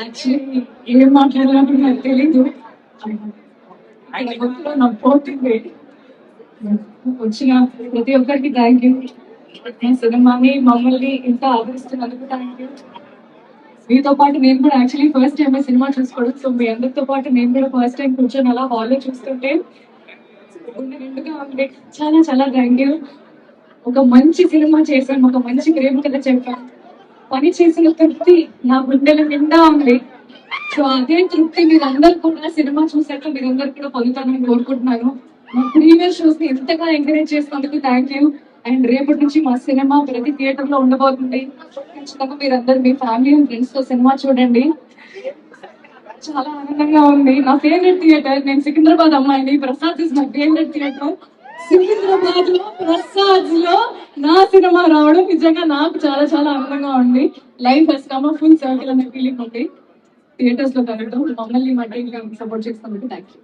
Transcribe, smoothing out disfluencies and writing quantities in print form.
Actually ఏం మాట్లాడాలని నాకు తెలీదు. నా పోతుంది వచ్చిన ప్రతి ఒక్కరికి థ్యాంక్ యూ. సినిమాని మమ్మల్ని ఇంత ఆదరిస్తున్నందుకు థ్యాంక్ యూ. మీతో పాటు నేను కూడా యాక్చువల్లీ ఫస్ట్ టైం సినిమా చూసుకోవడం. సో మీ అందరితో పాటు నేను కూడా ఫస్ట్ టైం కూర్చొని అలా హాల్లో చూస్తుంటే నిండుగా ఉంది. చాలా చాలా థ్యాంక్ యూ. ఒక మంచి సినిమా చేశాను, ఒక మంచి ప్రేమ కథ చెప్పాను. పని చేసిన తృప్తి నా గుండెల నిండా ఉంది. సో అదే తృప్తి మీరందరూ కూడా సినిమా చూసాక మీరందరూ కూడా పొందుతానని కోరుకుంటున్నాను. మా ప్రీవియస్ షోస్ ని ఎంతగా ఎంకరేజ్ చేసినందుకు థ్యాంక్ యూ. అండ్ రేపటి నుంచి మా సినిమా ప్రతి థియేటర్ లో ఉండబోతుంది. ఖచ్చితంగా మీరందరూ మీ ఫ్యామిలీ అండ్ ఫ్రెండ్స్ తో సినిమా చూడండి. చాలా ఆనందంగా ఉంది. నా ఫేవరెట్ థియేటర్, నేను సికింద్రాబాద్ అమ్మాయిని, Prasad is my favourite theatre. Secunderabad లో ప్రసాద్ లో నా సినిమా రావడం నిజంగా నాకు చాలా చాలా ఆనందంగా ఉంది. Life has come full circle అనే ఫీలింగ్ ఉంది. థియేటర్స్ లో కలగడం, మమ్మల్ని మా టీమ్ సపోర్ట్ చేసినందుకు థ్యాంక్ యూ.